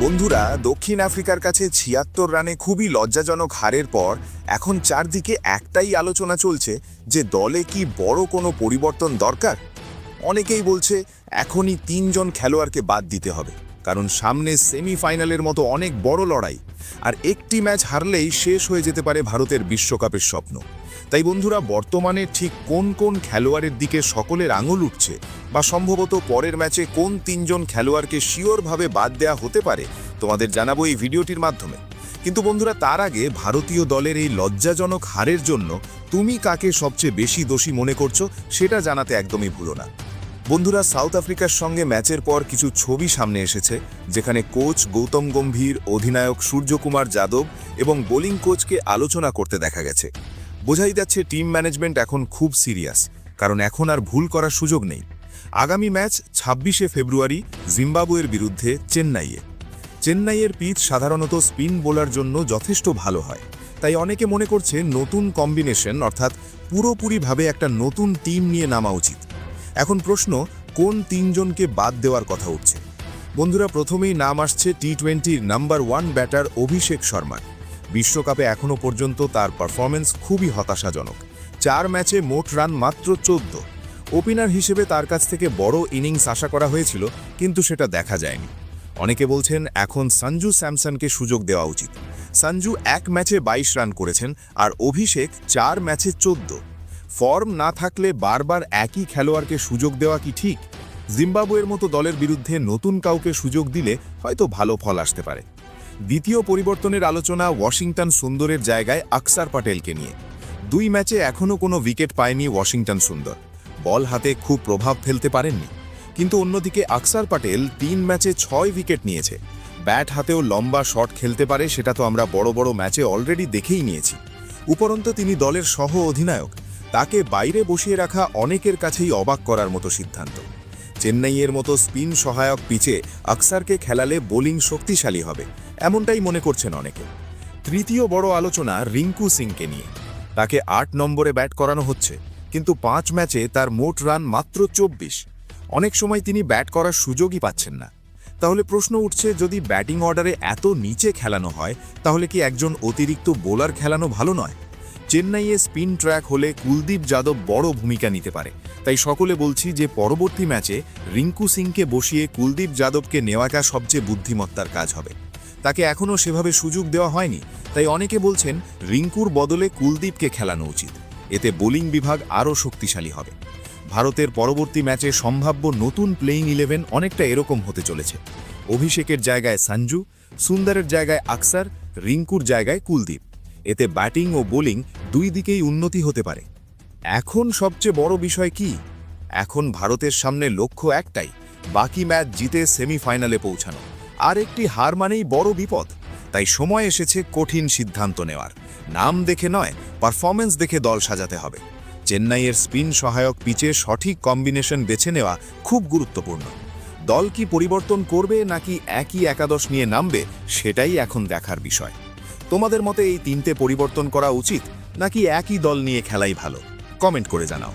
বন্ধুরা, দক্ষিণ আফ্রিকার কাছে ৭৬ রানে খুবই লজ্জাজনক হারের পর এখন চারদিকে একটাই আলোচনা চলছে যে দলে কি বড় কোনো পরিবর্তন দরকার। অনেকেই বলছে এখনই ৩ জন খেলোয়াড়কে বাদ দিতে হবে, কারণ সামনে সেমিফাইনালের মতো অনেক বড় লড়াই, আর একটি ম্যাচ হারলেই শেষ হয়ে যেতে পারে ভারতের বিশ্বকাপের স্বপ্ন। তাই বন্ধুরা, বর্তমানে ঠিক কোন কোন খেলোয়াড়ের দিকে সকলের আঙুল উঠছে, বা সম্ভবত পরের ম্যাচে কোন ৩ জন খেলোয়াড়কে শিওরভাবে বাদ দেয়া হতে পারে, তোমাদের জানাবো এই ভিডিওটির মাধ্যমে। কিন্তু বন্ধুরা, তার আগে ভারতীয় দলের এই লজ্জাজনক হারের জন্য তুমি কাকে সবচেয়ে বেশি দোষী মনে করছো সেটা জানাতে একদমই ভুলো না। বন্ধুরা, সাউথ আফ্রিকার সঙ্গে ম্যাচের পর কিছু ছবি সামনে এসেছে, যেখানে কোচ গৌতম গম্ভীর, অধিনায়ক সূর্যকুমার যাদব এবং বোলিং কোচকে আলোচনা করতে দেখা গেছে। বোঝাই যাচ্ছে টিম ম্যানেজমেন্ট এখন খুব সিরিয়াস, কারণ এখন আর ভুল করার সুযোগ নেই। আগামী ম্যাচ ২৬শে ফেব্রুয়ারি জিম্বাবুয়ের বিরুদ্ধে চেন্নাইয়ের পিচ সাধারণত স্পিন বোলার জন্য যথেষ্ট ভালো হয়, তাই অনেকে মনে করছে নতুন কম্বিনেশন, অর্থাৎ পুরোপুরিভাবে একটা নতুন টিম নিয়ে নামা উচিত। এখন প্রশ্ন, কোন ৩ জনকে বাদ দেওয়ার কথা উঠছে? বন্ধুরা, প্রথমেই নাম আসছে টি-20-র নাম্বার 1 ব্যাটার অভিষেক শর্মার। বিশ্বকাপে এখনও পর্যন্ত তার পারফরমেন্স খুবই হতাশাজনক। ৪ ম্যাচে মোট রান মাত্র ১৪। ওপেনার হিসেবে তার কাছ থেকে বড় ইনিংস আশা করা হয়েছিল, কিন্তু সেটা দেখা যায়নি। অনেকে বলছেন এখন সঞ্জু স্যামসনকে সুযোগ দেওয়া উচিত। সঞ্জু ১ ম্যাচে ২২ রান করেছেন, আর অভিষেক ৪ ম্যাচে ১৪। ফর্ম না থাকলে বারবার একই খেলোয়াড়কে সুযোগ দেওয়া কি ঠিক? জিম্বাবুয়ের মতো দলের বিরুদ্ধে নতুন কাউকে সুযোগ দিলে হয়তো ভালো ফল আসতে পারে। দ্বিতীয় পরিবর্তনের আলোচনা ওয়াশিংটন সুন্দরের জায়গায় আকসার প্যাটেলকে নিয়ে। ২ ম্যাচে এখনও কোনো উইকেট পায়নি ওয়াশিংটন সুন্দর, বল হাতে খুব প্রভাব ফেলতে পারেননি। কিন্তু অন্যদিকে আকসার প্যাটেল ৩ ম্যাচে ৬ উইকেট নিয়েছে। ব্যাট হাতেও লম্বা শট খেলতে পারে, সেটা তো আমরা বড় বড় ম্যাচে অলরেডি দেখেই নিয়েছি। উপরন্তু তিনি দলের সহ অধিনায়ক, তাকে বাইরে বসিয়ে রাখা অনেকের কাছেই অবাক করার মতো সিদ্ধান্ত। চেন্নাইয়ের মতো স্পিন সহায়ক পিচে আকসারকে খেলালে বোলিং শক্তিশালী হবে, এমনটাই মনে করছেন অনেকে। তৃতীয় বড় আলোচনা রিঙ্কু সিংকে নিয়ে। তাকে ৮ নম্বরে ব্যাট করানো হচ্ছে, কিন্তু ৫ ম্যাচে তার মোট রান মাত্র ২৪। অনেক সময় তিনি ব্যাট করার সুযোগই পাচ্ছেন না। তাহলে প্রশ্ন উঠছে, যদি ব্যাটিং অর্ডারে এত নিচে খেলানো হয়, তাহলে কি একজন অতিরিক্ত বোলার খেলানো ভালো নয়? চেন্নাইয়ে স্পিন ট্র্যাক হলে কুলদীপ যাদব বড় ভূমিকা নিতে পারে, তাই সকলে বলছি যে পরবর্তী ম্যাচে রিঙ্কু সিংকে বসিয়ে কুলদীপ যাদবকে নেওয়াটা সবচেয়ে বুদ্ধিমত্তার কাজ হবে। তাকে এখনও সেভাবে সুযোগ দেওয়া হয়নি, তাই অনেকে বলছেন রিঙ্কুর বদলে কুলদীপকে খেলানো উচিত। এতে বোলিং বিভাগ আরও শক্তিশালী হবে। ভারতের পরবর্তী ম্যাচে সম্ভাব্য নতুন প্লেইং 11 অনেকটা এরকম হতে চলেছে। অভিষেকের জায়গায় সঞ্জু, সুন্দরের জায়গায় আকসার, রিঙ্কুর জায়গায় কুলদীপ। এতে ব্যাটিং ও বোলিং দুই দিকেই উন্নতি হতে পারে। এখন সবচেয়ে বড় বিষয় কি? এখন ভারতের সামনে লক্ষ্য একটাই, বাকি ম্যাচ জিতে সেমিফাইনালে পৌঁছানো। আর একটি হার মানেই বড় বিপদ। তাই সময় এসেছে কঠিন সিদ্ধান্ত নেওয়ার। নাম দেখে নয়, পারফরমেন্স দেখে দল সাজাতে হবে। চেন্নাইয়ের স্পিন সহায়ক পিচে সঠিক কম্বিনেশন বেছে নেওয়া খুব গুরুত্বপূর্ণ। দল কি পরিবর্তন করবে নাকি একই একাদশ নিয়ে নামবে, সেটাই এখন দেখার বিষয়। তোমাদের মতে এই ৩টে পরিবর্তন করা উচিত নাকি একই দল নিয়ে খেলাই ভালো? কমেন্ট করে জানাও।